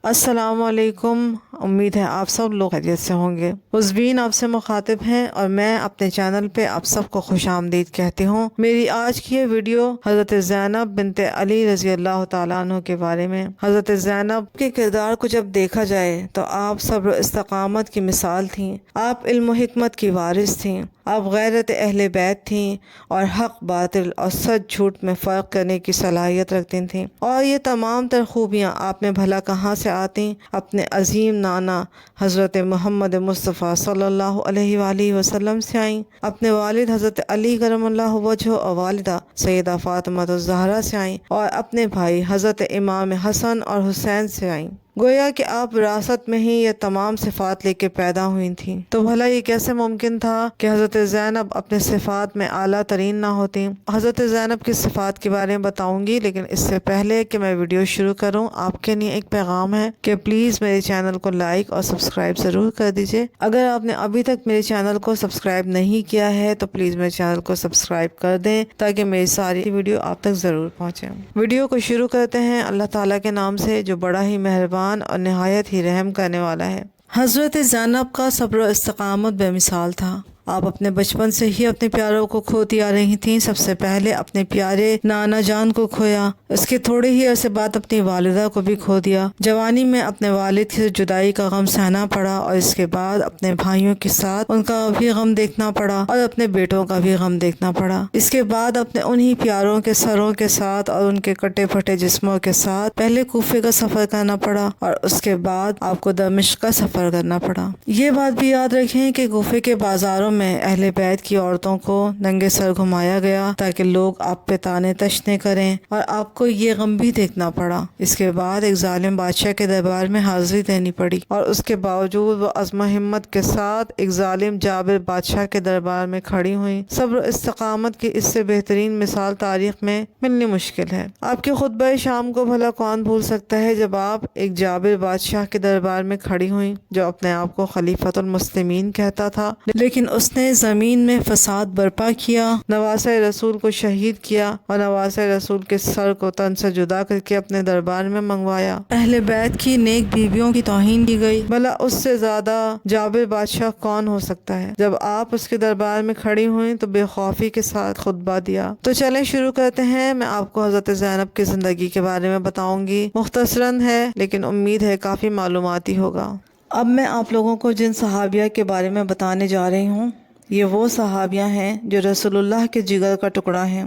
السلام علیکم، امید ہے آپ سب لوگ خیریت سے ہوں گے۔ عزبین آپ سے مخاطب ہیں اور میں اپنے چینل پہ آپ سب کو خوش آمدید کہتی ہوں۔ میری آج کی یہ ویڈیو حضرت زینب بنت علی رضی اللہ تعالیٰ عنہ کے بارے میں۔ حضرت زینب کے کردار کو جب دیکھا جائے تو آپ صبر و استقامت کی مثال تھیں، آپ علم و حکمت کی وارث تھیں، آپ غیرت اہل بیت تھیں اور حق باطل اور سچ جھوٹ میں فرق کرنے کی صلاحیت رکھتی تھیں، اور یہ تمام تر خوبیاں آپ میں بھلا کہاں سے آتی؟ اپنے عظیم نانا حضرت محمد مصطفیٰ صلی اللہ علیہ وآلہ وسلم سے آئیں، اپنے والد حضرت علی کرم اللہ وجہہ اور والدہ سیدہ فاطمہ الزہرا سے آئیں، اور اپنے بھائی حضرت امام حسن اور حسین سے آئیں۔ گویا کہ آپ وراثت میں ہی یہ تمام صفات لے کے پیدا ہوئی تھیں، تو بھلا یہ کیسے ممکن تھا کہ حضرت زینب اپنے صفات میں اعلیٰ ترین نہ ہوتی؟ حضرت زینب کی صفات کے بارے میں بتاؤں گی، لیکن اس سے پہلے کہ میں ویڈیو شروع کروں آپ کے لیے ایک پیغام ہے کہ پلیز میرے چینل کو لائک اور سبسکرائب ضرور کر دیجیے۔ اگر آپ نے ابھی تک میرے چینل کو سبسکرائب نہیں کیا ہے تو پلیز میرے چینل کو سبسکرائب کر دیں تاکہ میری ساری ویڈیو آپ تک ضرور پہنچے۔ ویڈیو کو شروع کرتے ہیں اللہ تعالیٰ کے نام سے جو بڑا ہی مہربان اور نہایت ہی رحم کرنے والا ہے۔ حضرت زینب کا صبر و استقامت بے مثال تھا۔ آپ اپنے بچپن سے ہی اپنے پیاروں کو کھوتی آ رہی تھیں۔ سب سے پہلے اپنے پیارے نانا جان کو کھویا، اس کے تھوڑے ہی عرصے بعد اپنی والدہ کو بھی کھو دیا۔ جوانی میں اپنے والد سے جدائی کا غم سہنا پڑا، اور اس کے بعد اپنے بھائیوں کے ساتھ ان کا بھی غم دیکھنا پڑا اور اپنے بیٹوں کا بھی غم دیکھنا پڑا۔ اس کے بعد اپنے انہی پیاروں کے سروں کے ساتھ اور ان کے کٹے پھٹے جسموں کے ساتھ پہلے کوفے کا سفر کرنا پڑا اور اس کے بعد آپ کو دمشق کا سفر کرنا پڑا۔ یہ بات بھی یاد رکھیں کہ کوفے کے بازاروں میں اہل بیت کی عورتوں کو ننگے سر گھمایا گیا تاکہ لوگ آپ پہ طعنے تشنے کریں، اور آپ کو یہ غم بھی دیکھنا پڑا۔ اس کے بعد ایک ظالم بادشاہ کے دربار میں حاضری دینی پڑی، اور اس کے باوجود وہ عزم و ہمت کے ساتھ ایک ظالم جابر بادشاہ کے دربار میں کھڑی ہوئیں۔ صبر و استقامت کی اس سے بہترین مثال تاریخ میں ملنی مشکل ہے۔ آپ کے خطبہ شام کو بھلا کون بھول سکتا ہے جب آپ ایک جابر بادشاہ کے دربار میں کھڑی ہوئیں جو اپنے آپ کو خلیفۃ المسلمین کہتا تھا، لیکن اس نے زمین میں فساد برپا کیا، نواسہ رسول کو شہید کیا اور نواسہ رسول کے سر کو تن سے جدا کر کے اپنے دربار میں منگوایا۔ اہل بیت کی نیک بیویوں کی توہین کی گئی، بھلا اس سے زیادہ جابر بادشاہ کون ہو سکتا ہے؟ جب آپ اس کے دربار میں کھڑی ہوئیں تو بے خوفی کے ساتھ خطبہ دیا۔ تو چلیں شروع کرتے ہیں۔ میں آپ کو حضرت زینب کی زندگی کے بارے میں بتاؤں گی، مختصراً ہے لیکن امید ہے کافی معلوماتی ہوگا۔ اب میں آپ لوگوں کو جن صحابیہ کے بارے میں بتانے جا رہی ہوں یہ وہ صحابیہ ہیں جو رسول اللہ کے جگر کا ٹکڑا ہیں۔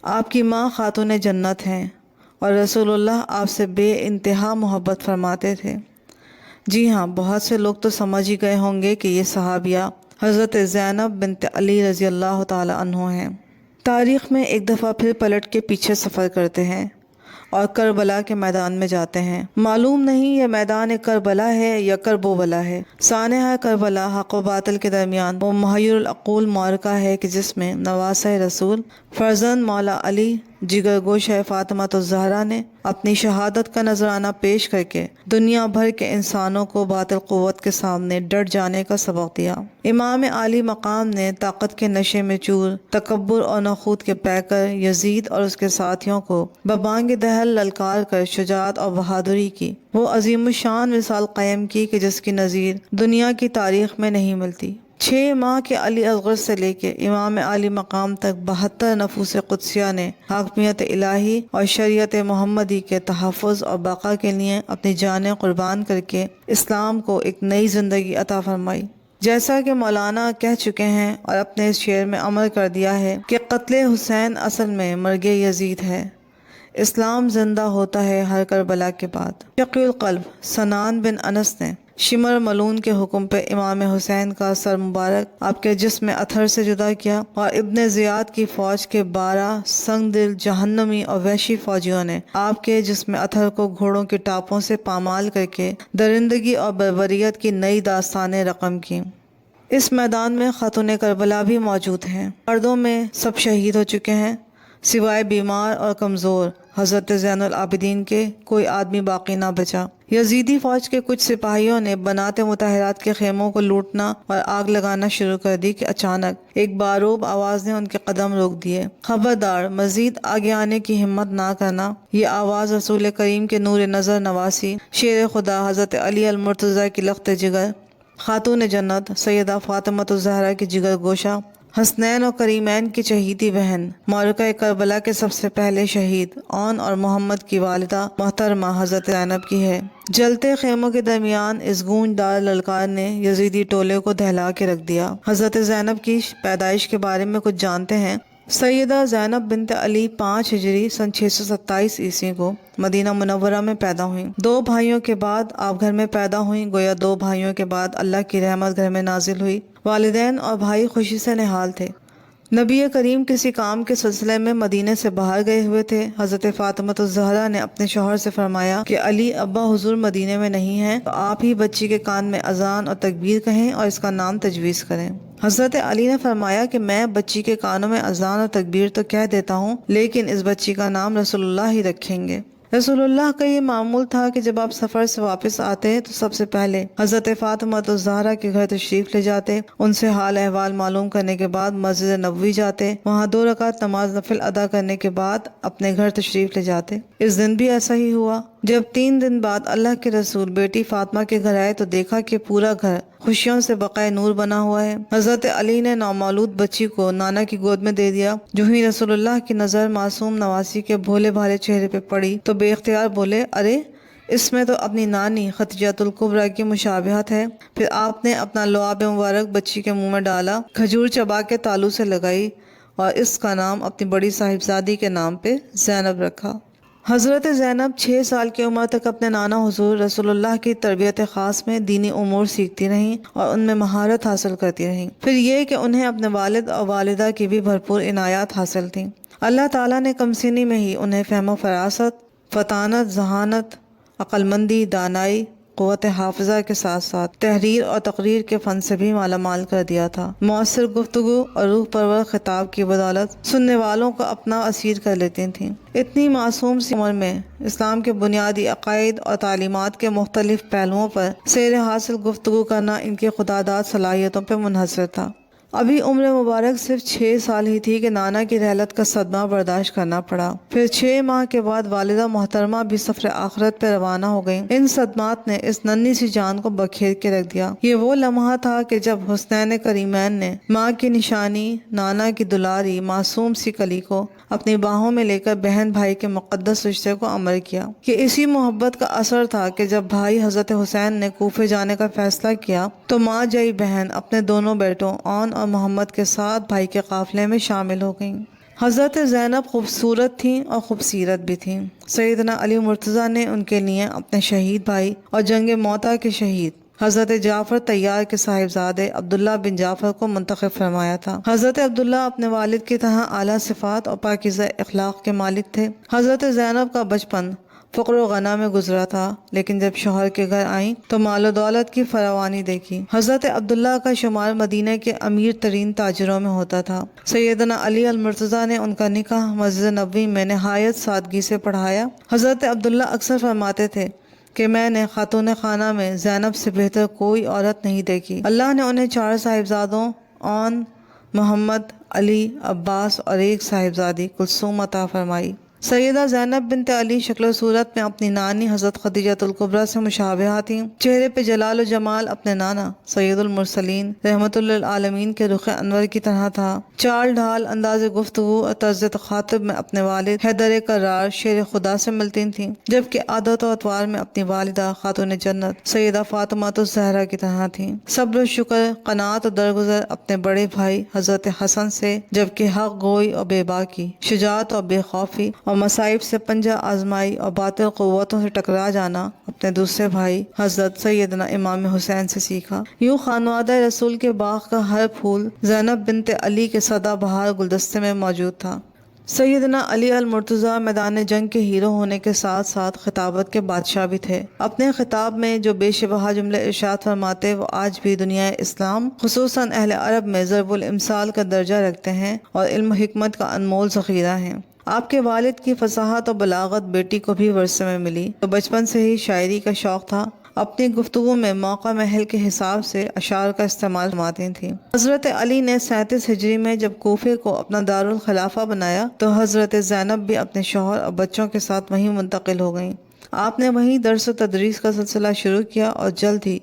آپ کی ماں خاتون جنت ہیں اور رسول اللہ آپ سے بے انتہا محبت فرماتے تھے۔ جی ہاں، بہت سے لوگ تو سمجھ ہی گئے ہوں گے کہ یہ صحابیہ حضرت زینب بنت علی رضی اللہ تعالی عنہ ہیں۔ تاریخ میں ایک دفعہ پھر پلٹ کے پیچھے سفر کرتے ہیں اور کربلا کے میدان میں جاتے ہیں۔ معلوم نہیں یہ میدان کربلا ہے یا کربوبلا ہے۔ سانحہ کربلا حق و باطل کے درمیان وہ محیر العقول معرکہ ہے کہ جس میں نواسہ رسول فرزند مولا علی جگر گوشہ فاطمہ الزہرا نے اپنی شہادت کا نذرانہ پیش کر کے دنیا بھر کے انسانوں کو باطل قوت کے سامنے ڈٹ جانے کا سبق دیا۔ امام عالی مقام نے طاقت کے نشے میں چور، تکبر اور نخوت کے پیکر یزید اور اس کے ساتھیوں کو ببانگ دہل للکار کر شجاعت اور بہادری کی وہ عظیم الشان مثال قائم کی کہ جس کی نظیر دنیا کی تاریخ میں نہیں ملتی۔ 6 ماہ کے علی اصغر سے لے کے امام عالی مقام تک 72 نفوس قدسیہ نے حاکمیت الہی اور شریعت محمدی کے تحفظ اور بقا کے لیے اپنی جانیں قربان کر کے اسلام کو ایک نئی زندگی عطا فرمائی۔ جیسا کہ مولانا کہہ چکے ہیں اور اپنے اس شعر میں عمل کر دیا ہے کہ قتل حسین اصل میں مرگ یزید ہے، اسلام زندہ ہوتا ہے ہر کربلا کے بعد۔ شقی القلب سنان بن انس نے شمر ملون کے حکم پہ امام حسین کا سر مبارک آپ کے جسم اتھر سے جدا کیا، اور ابن زیاد کی فوج کے 12 سنگ دل جہنمی اور وحشی فوجیوں نے آپ کے جسم اتھر کو گھوڑوں کے ٹاپوں سے پامال کر کے درندگی اور بربریت کی نئی داستانیں رقم کی۔ اس میدان میں خاتون کربلا بھی موجود ہیں۔ مردوں میں سب شہید ہو چکے ہیں سوائے بیمار اور کمزور حضرت زین العابدین کے، کوئی آدمی باقی نہ بچا۔ یزیدی فوج کے کچھ سپاہیوں نے بنات مطہرات کے خیموں کو لوٹنا اور آگ لگانا شروع کر دی کہ اچانک ایک باروب آواز نے ان کے قدم روک دیے۔ خبردار، مزید آگے آنے کی ہمت نہ کرنا۔ یہ آواز رسول کریم کے نور نظر نواسی، شیر خدا حضرت علی المرتضیٰ کی لخت جگر، خاتون جنت سیدہ فاطمہ الزہرا کی جگر گوشہ، حسنین اور کریمین کی چہیتی بہن، معرکہ کربلا کے سب سے پہلے شہید اون اور محمد کی والدہ محترمہ حضرت زینب کی ہے۔ جلتے خیموں کے درمیان اس گونجدار للکار نے یزیدی ٹولے کو دہلا کے رکھ دیا۔ حضرت زینب کی پیدائش کے بارے میں کچھ جانتے ہیں۔ سیدہ زینب بنت علی 5 ہجری سن 627 عیسوی کو مدینہ منورہ میں پیدا ہوئیں۔ 2 بھائیوں کے بعد آپ گھر میں پیدا ہوئیں، گویا 2 بھائیوں کے بعد اللہ کی رحمت گھر میں نازل ہوئی۔ والدین اور بھائی خوشی سے نہال تھے۔ نبی کریم کسی کام کے سلسلے میں مدینے سے باہر گئے ہوئے تھے۔ حضرت فاطمہ الزہرا نے اپنے شوہر سے فرمایا کہ علی ابا حضور مدینے میں نہیں ہیں، تو آپ ہی بچی کے کان میں اذان اور تکبیر کہیں اور اس کا نام تجویز کریں۔ حضرت علی نے فرمایا کہ میں بچی کے کانوں میں اذان اور تکبیر تو کہہ دیتا ہوں، لیکن اس بچی کا نام رسول اللہ ہی رکھیں گے۔ رسول اللہ کا یہ معمول تھا کہ جب آپ سفر سے واپس آتے تو سب سے پہلے حضرت فاطمہ الزہرا کے گھر تشریف لے جاتے، ان سے حال احوال معلوم کرنے کے بعد مسجد نبوی جاتے، وہاں 2 رکعت نماز نفل ادا کرنے کے بعد اپنے گھر تشریف لے جاتے۔ اس دن بھی ایسا ہی ہوا۔ جب 3 دن بعد اللہ کے رسول بیٹی فاطمہ کے گھر آئے تو دیکھا کہ پورا گھر خوشیوں سے بقائے نور بنا ہوا ہے۔ حضرت علی نے نومولود بچی کو نانا کی گود میں دے دیا۔ جو ہی رسول اللہ کی نظر معصوم نواسی کے بھولے بھالے چہرے پہ پڑی تو بے اختیار بولے، ارے اس میں تو اپنی نانی خدیجہ الکبریٰ کی مشابہت ہے۔ پھر آپ نے اپنا لعاب مبارک بچی کے منہ میں ڈالا، کھجور چبا کے تالو سے لگائی اور اس کا نام اپنی بڑی صاحبزادی کے نام پہ زینب رکھا۔ حضرت زینب 6 سال کی عمر تک اپنے نانا حضور رسول اللہ کی تربیت خاص میں دینی امور سیکھتی رہیں اور ان میں مہارت حاصل کرتی رہیں۔ پھر یہ کہ انہیں اپنے والد اور والدہ کی بھی بھرپور عنایات حاصل تھیں۔ اللہ تعالیٰ نے کم سنی میں ہی انہیں فہم و فراست، فطانت، ذہانت، عقل مندی، دانائی، قوت حافظہ کے ساتھ ساتھ تحریر اور تقریر کے فن سے بھی مالا مال کر دیا تھا۔ مؤثر گفتگو اور روح پرور خطاب کی بدولت سننے والوں کو اپنا اسیر کر لیتی تھیں۔ اتنی معصوم سی عمر میں اسلام کے بنیادی عقائد اور تعلیمات کے مختلف پہلوؤں پر سیر حاصل گفتگو کرنا ان کی خداداد صلاحیتوں پہ منحصر تھا۔ ابھی عمر مبارک صرف 6 سال ہی تھی کہ نانا کی رحلت کا صدمہ برداشت کرنا پڑا۔ پھر 6 ماہ کے بعد والدہ محترمہ بھی سفر آخرت پہ روانہ ہو گئیں۔ ان صدمات نے اس ننھی سی جان کو بکھیر کے رکھ دیا۔ یہ وہ لمحہ تھا کہ جب حسنین کریمین نے ماں کی نشانی، نانا کی دلاری معصوم سی کلی کو اپنی باہوں میں لے کر بہن بھائی کے مقدس رشتے کو امر کیا۔ یہ اسی محبت کا اثر تھا کہ جب بھائی حضرت حسین نے کوفے جانے کا فیصلہ کیا تو ماں جئی بہن اپنے دونوں بیٹوں اون اور محمد کے ساتھ بھائی کے قافلے میں شامل ہو گئیں۔ حضرت زینب خوبصورت تھیں اور خوبصیرت بھی تھیں۔ سیدنا علی مرتضیٰ نے ان کے لیے اپنے شہید بھائی اور جنگ موتا کے شہید حضرت جعفر طیار کے صاحبزادے عبداللہ بن جعفر کو منتخب فرمایا تھا۔ حضرت عبداللہ اپنے والد کی طرح اعلیٰ صفات اور پاکیزہ اخلاق کے مالک تھے۔ حضرت زینب کا بچپن فقر و غنا میں گزرا تھا، لیکن جب شوہر کے گھر آئیں تو مال و دولت کی فراوانی دیکھی۔ حضرت عبداللہ کا شمار مدینہ کے امیر ترین تاجروں میں ہوتا تھا۔ سیدنا علی المرتضیٰ نے ان کا نکاح مسجد نبوی میں نہایت سادگی سے پڑھایا۔ حضرت عبداللہ اکثر فرماتے تھے کہ میں نے خاتون خانہ میں زینب سے بہتر کوئی عورت نہیں دیکھی۔ اللہ نے انہیں 4 صاحبزادوں اون، محمد، علی، عباس اور ایک صاحبزادی کلثوم عطا فرمائی۔ سیدہ زینب بنت علی شکل و صورت میں اپنی نانی حضرت خدیجہ الکبریٰ سے مشابہہ تھیں۔ چہرے پہ جلال و جمال اپنے نانا سید المرسلین رحمت للعالمین کے رخ انور کی طرح تھا۔ چال ڈھال، انداز گفتگو اور طرز تخاطب میں اپنے والد حیدر کرار شیر خدا سے ملتی تھیں، جبکہ عادت و اطوار میں اپنی والدہ خاتون جنت سیدہ فاطمہ الزہرا کی طرح تھیں۔ صبر و شکر، قناعت و درگزر اپنے بڑے بھائی حضرت حسن سے، جبکہ حق گوئی اور بے باکی، شجاعت اور بے خوفی اور مصائب سے پنجہ آزمائی اور باطل قوتوں سے ٹکرا جانا اپنے دوسرے بھائی حضرت سیدنا امام حسین سے سیکھا۔ یوں خانوادہ رسول کے باغ کا ہر پھول زینب بنت علی کے سدا بہار گلدستے میں موجود تھا۔ سیدنا علی المرتضیٰ میدان جنگ کے ہیرو ہونے کے ساتھ ساتھ خطابت کے بادشاہ بھی تھے۔ اپنے خطاب میں جو بے شبہ جملے ارشاد فرماتے وہ آج بھی دنیا اسلام خصوصاً اہل عرب میں ضرب الامثال کا درجہ رکھتے ہیں اور علم و حکمت کا انمول ذخیرہ ہیں۔ آپ کے والد کی فصاحت و بلاغت بیٹی کو بھی ورثے میں ملی، تو بچپن سے ہی شاعری کا شوق تھا۔ اپنی گفتگو میں موقع محل کے حساب سے اشعار کا استعمال فرماتی تھیں۔ حضرت علی نے 37 ہجری میں جب کوفے کو اپنا دارالخلافہ بنایا تو حضرت زینب بھی اپنے شوہر اور بچوں کے ساتھ وہیں منتقل ہو گئیں۔ آپ نے وہیں درس و تدریس کا سلسلہ شروع کیا اور جلد ہی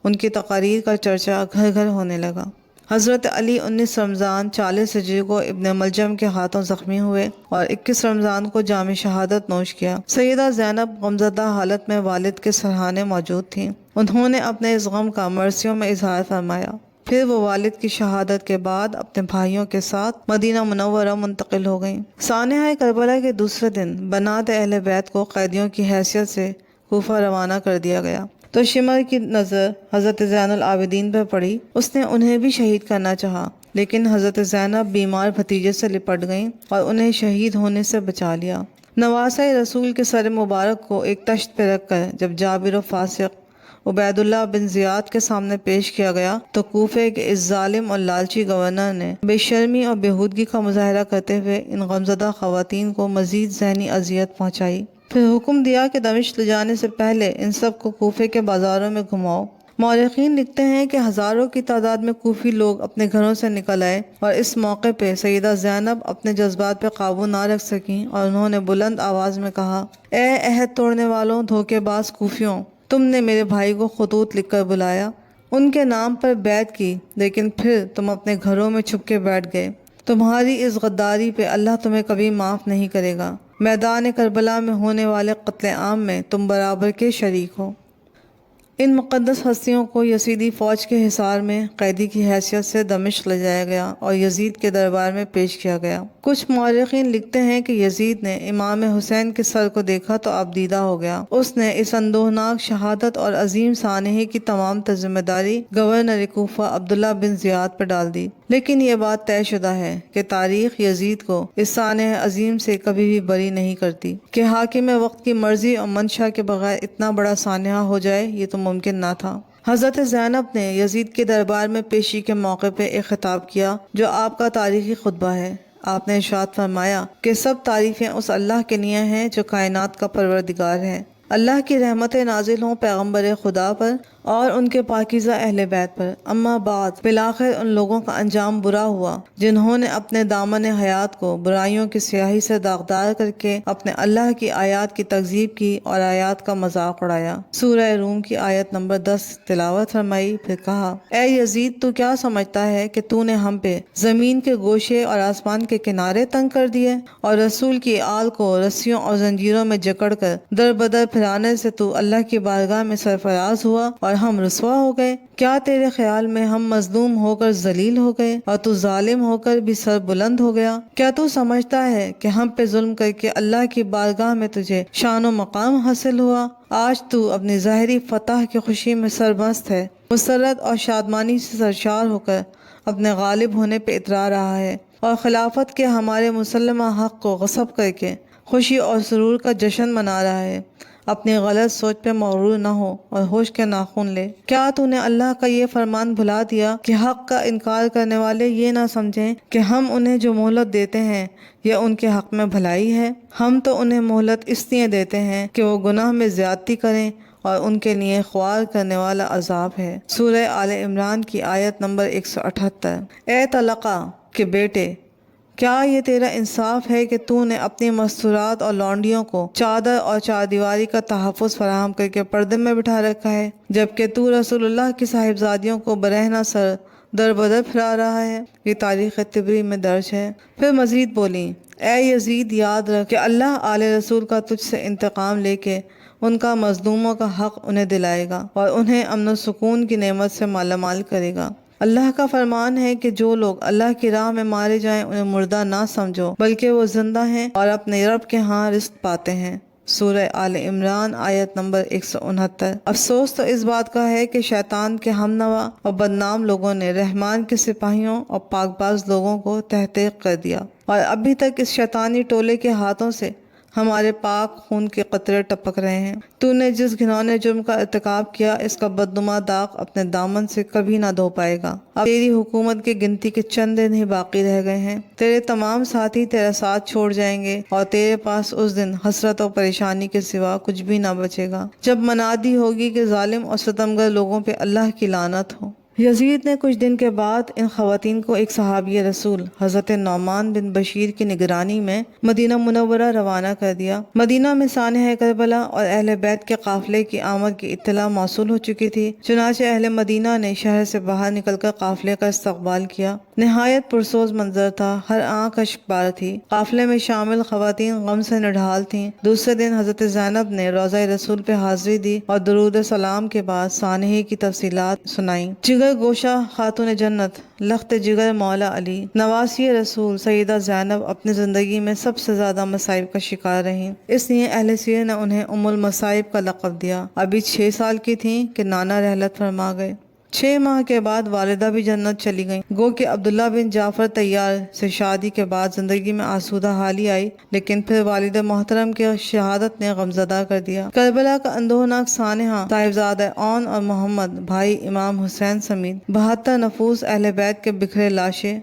ان کی تقاریر کا چرچا گھر گھر ہونے لگا۔ حضرت علی 19 رمضان 40 ہجری کو ابن ملجم کے ہاتھوں زخمی ہوئے اور 21 رمضان کو جام شہادت نوش کیا۔ سیدہ زینب غمزدہ حالت میں والد کے سرہانے موجود تھیں۔ انہوں نے اپنے اس غم کا مرثیوں میں اظہار فرمایا۔ پھر وہ والد کی شہادت کے بعد اپنے بھائیوں کے ساتھ مدینہ منورہ منتقل ہو گئیں۔ سانحہ کربلا کے دوسرے دن بنات اہل بیت کو قیدیوں کی حیثیت سے کوفہ روانہ کر دیا گیا تو شمر کی نظر حضرت زین العابدین پر پڑی۔ اس نے انہیں بھی شہید کرنا چاہا، لیکن حضرت زینب بیمار بھتیجے سے لپٹ گئیں اور انہیں شہید ہونے سے بچا لیا۔ نواسہ رسول کے سر مبارک کو ایک تشت پہ رکھ کر جب جابر و فاسق عبید اللہ بن زیاد کے سامنے پیش کیا گیا تو کوفے کے اس ظالم اور لالچی گورنر نے بے شرمی اور بےہودگی کا مظاہرہ کرتے ہوئے ان غمزدہ خواتین کو مزید ذہنی اذیت پہنچائی۔ پھر حکم دیا کہ دمشق لے جانے سے پہلے ان سب کو کوفے کے بازاروں میں گھماؤ۔ مورخین لکھتے ہیں کہ ہزاروں کی تعداد میں کوفی لوگ اپنے گھروں سے نکل آئے اور اس موقع پہ سیدہ زینب اپنے جذبات پہ قابو نہ رکھ سکیں اور انہوں نے بلند آواز میں کہا، اے عہد توڑنے والوں، دھوکے باز کوفیوں، تم نے میرے بھائی کو خطوط لکھ کر بلایا، ان کے نام پر بیعت کی، لیکن پھر تم اپنے گھروں میں چھپ کے بیٹھ گئے۔ تمہاری اس غداری پہ اللہ تمہیں کبھی معاف نہیں کرے گا۔ میدان کربلا میں ہونے والے قتل عام میں تم برابر کے شریک ہو۔ ان مقدس ہستیوں کو یزیدی فوج کے حصار میں قیدی کی حیثیت سے دمشق لے جایا گیا اور یزید کے دربار میں پیش کیا گیا۔ کچھ مورخین لکھتے ہیں کہ یزید نے امام حسین کے سر کو دیکھا تو اب دیدہ ہو گیا۔ اس نے اس اندوہناک شہادت اور عظیم سانحے کی تمام ذمہ داری گورنر کوفہ عبداللہ بن زیاد پر ڈال دی، لیکن یہ بات طے شدہ ہے کہ تاریخ یزید کو اس سانحہ عظیم سے کبھی بھی بری نہیں کرتی کہ حاکم وقت کی مرضی اور منشا کے بغیر اتنا بڑا سانحہ ہو جائے، یہ تو ممکن نہ تھا۔ حضرت زینب نے یزید کے دربار میں پیشی کے موقع پہ ایک خطاب کیا جو آپ کا تاریخی خطبہ ہے۔ آپ نے ارشاد فرمایا کہ سب تعریفیں اس اللہ کے لیے ہیں جو کائنات کا پروردگار ہے۔ اللہ کی رحمتیں نازل ہوں پیغمبر خدا پر اور ان کے پاکیزہ اہل بیت پر۔ اما بعد، بالآخر ان لوگوں کا انجام برا ہوا جنہوں نے اپنے دامن حیات کو برائیوں کی سیاہی سے داغدار کر کے اپنے اللہ کی آیات کی تکذیب کی اور آیات کا مذاق اڑایا۔ سورہ روم کی آیت نمبر 10 تلاوت فرمائی، پھر کہا، اے یزید، تو کیا سمجھتا ہے کہ تو نے ہم پہ زمین کے گوشے اور آسمان کے کنارے تنگ کر دیے اور رسول کی آل کو رسیوں اور زنجیروں میں جکڑ کر در بدر پھرانے سے تو اللہ کی بارگاہ میں سرفراز ہوا اور ہم رسوا ہو گئے؟ کیا تیرے خیال میں ہم مظلوم ہو کر ذلیل ہو گئے اور تو ظالم ہو کر بھی سر بلند ہو گیا؟ کیا تو سمجھتا ہے کہ ہم پہ ظلم کر کے اللہ کی بارگاہ میں تجھے شان و مقام حاصل ہوا؟ آج تو اپنی ظاہری فتح کی خوشی میں سرمست ہے، مسرت اور شادمانی سے سرشار ہو کر اپنے غالب ہونے پہ اترا رہا ہے اور خلافت کے ہمارے مسلمہ حق کو غصب کر کے خوشی اور سرور کا جشن منا رہا ہے۔ اپنی غلط سوچ پہ مغرور نہ ہو اور ہوش کے ناخن لے۔ کیا تو نے اللہ کا یہ فرمان بھلا دیا کہ حق کا انکار کرنے والے یہ نہ سمجھیں کہ ہم انہیں جو مہلت دیتے ہیں یہ ان کے حق میں بھلائی ہے؟ ہم تو انہیں مہلت اس لیے دیتے ہیں کہ وہ گناہ میں زیادتی کریں اور ان کے لیے خوار کرنے والا عذاب ہے۔ سورہ آل عمران کی آیت نمبر 178۔ اے طلقہ کے بیٹے، کیا یہ تیرا انصاف ہے کہ تو نے اپنی مستورات اور لونڈیوں کو چادر اور چاردیواری کا تحفظ فراہم کر کے پردے میں بٹھا رکھا ہے، جبکہ تو رسول اللہ کی صاحبزادیوں کو برہنہ سر در بدر پھرا رہا ہے؟ یہ تاریخ طبری میں درج ہے۔ پھر مزید بولیں، اے یزید، یاد رکھ کہ اللہ آل رسول کا تجھ سے انتقام لے کے ان کا مظلوموں کا حق انہیں دلائے گا اور انہیں امن و سکون کی نعمت سے مالا مال کرے گا۔ اللہ کا فرمان ہے کہ جو لوگ اللہ کی راہ میں مارے جائیں انہیں مردہ نہ سمجھو، بلکہ وہ زندہ ہیں اور اپنے رب کے ہاں رزق پاتے ہیں۔ سورہ آل عمران آیت نمبر 169۔ افسوس تو اس بات کا ہے کہ شیطان کے ہم نوا اور بدنام لوگوں نے رحمان کے سپاہیوں اور پاک باز لوگوں کو تحقیق کر دیا۔ اور ابھی تک اس شیطانی ٹولے کے ہاتھوں سے ہمارے پاک خون کے قطرے ٹپک رہے ہیں۔ تو نے جس گھنونے جرم کا ارتکاب کیا، اس کا بدنما داغ اپنے دامن سے کبھی نہ دھو پائے گا۔ اب تیری حکومت کی گنتی کے چند دن ہی باقی رہ گئے ہیں۔ تیرے تمام ساتھی تیرا ساتھ چھوڑ جائیں گے اور تیرے پاس اس دن حسرت اور پریشانی کے سوا کچھ بھی نہ بچے گا، جب منادی ہوگی کہ ظالم اور ستمگر لوگوں پہ اللہ کی لعنت ہو۔ یزید نے کچھ دن کے بعد ان خواتین کو ایک صحابی رسول حضرت نعمان بن بشیر کی نگرانی میں مدینہ منورہ روانہ کر دیا۔ مدینہ میں سانحہ کربلا اور اہل بیت کے قافلے کی آمد کی اطلاع موصول ہو چکی تھی، چنانچہ اہل مدینہ نے شہر سے باہر نکل کر قافلے کا استقبال کیا۔ نہایت پرسوز منظر تھا، ہر آنکھ اشک بار تھی۔ قافلے میں شامل خواتین غم سے نڈھال تھیں۔ دوسرے دن حضرت زینب نے روضہ رسول پہ حاضری دی اور درود سلام کے بعد سانحے کی تفصیلات سنائیں۔ جگر گوشہ خاتون جنت، لخت جگر مولا علی، نواسی رسول سیدہ زینب اپنی زندگی میں سب سے زیادہ مصائب کا شکار رہیں، اس لیے اہل سیر نے انہیں ام المصائب کا لقب دیا۔ ابھی 6 سال کی تھیں کہ نانا رحلت فرما گئے۔ 6 ماہ کے بعد والدہ بھی جنت چلی گئیں۔ گو کہ عبداللہ بن جعفر طیار سے شادی کے بعد زندگی میں آسودہ حالی آئی، لیکن پھر والد محترم کی شہادت نے غمزدہ کر دیا۔ کربلا کا اندوہناک سانحہ صاحبزادہ اون اور محمد بھائی امام حسین سمیت 72 نفوس اہل بیت کے بکھرے لاشیں،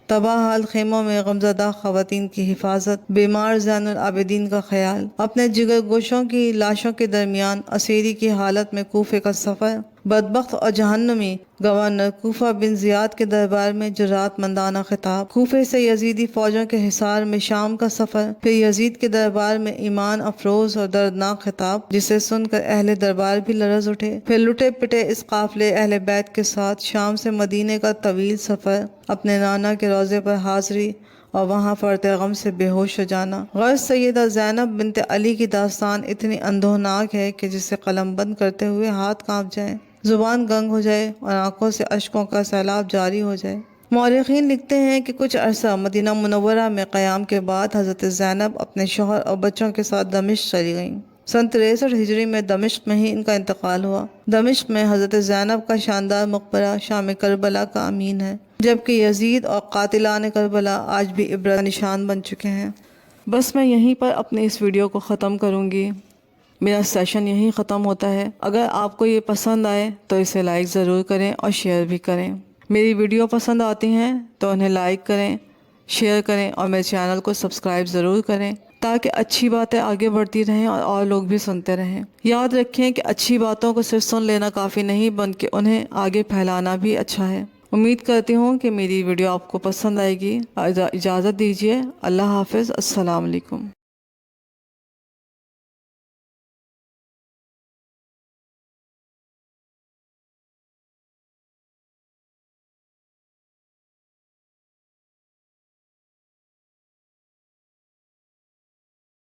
تباہ حال خیموں میں غمزدہ خواتین کی حفاظت، بیمار زین العابدین کا خیال، اپنے جگر گوشوں کی لاشوں کے درمیان اسیری کی حالت میں کوفے کا سفر، بدبخت اور جہنمی گورنر کوفہ بن زیاد کے دربار میں جرات مندانہ خطاب، کوفے سے یزیدی فوجوں کے حصار میں شام کا سفر، پھر یزید کے دربار میں ایمان افروز اور دردناک خطاب جسے سن کر اہل دربار بھی لرز اٹھے، پھر لٹے پٹے اس قافلے اہل بیت کے ساتھ شام سے مدینے کا طویل سفر، اپنے نانا کے روضے پر حاضری اور وہاں فرط غم سے بے ہوش ہو جانا۔ غرض سیدہ زینب بنت علی کی داستان اتنی اندوہناک ہے کہ جسے قلم بند کرتے ہوئے ہاتھ کانپ جائیں، زبان گنگ ہو جائے اور آنکھوں سے اشکوں کا سیلاب جاری ہو جائے۔ مورخین لکھتے ہیں کہ کچھ عرصہ مدینہ منورہ میں قیام کے بعد حضرت زینب اپنے شوہر اور بچوں کے ساتھ دمشق چلی گئیں۔ سن 63 ہجری میں دمشق میں ہی ان کا انتقال ہوا۔ دمشق میں حضرت زینب کا شاندار مقبرہ شام کربلا کا امین ہے، جبکہ یزید اور قاتلان کربلا آج بھی عبرت نشان بن چکے ہیں۔ بس میں یہیں پر اپنے اس ویڈیو کو ختم کروں گی۔ میرا سیشن یہیں ختم ہوتا ہے۔ اگر آپ کو یہ پسند آئے تو اسے لائک ضرور کریں اور شیئر بھی کریں۔ میری ویڈیو پسند آتی ہیں تو انہیں لائک کریں، شیئر کریں اور میرے چینل کو سبسکرائب ضرور کریں تاکہ اچھی باتیں آگے بڑھتی رہیں اور لوگ بھی سنتے رہیں۔ یاد رکھیں کہ اچھی باتوں کو صرف سن لینا کافی نہیں بلکہ انہیں آگے پھیلانا بھی اچھا ہے۔ امید کرتی ہوں کہ میری ویڈیو آپ کو پسند آئے گی۔ اجازت دیجیے، اللہ حافظ، السلام علیکم۔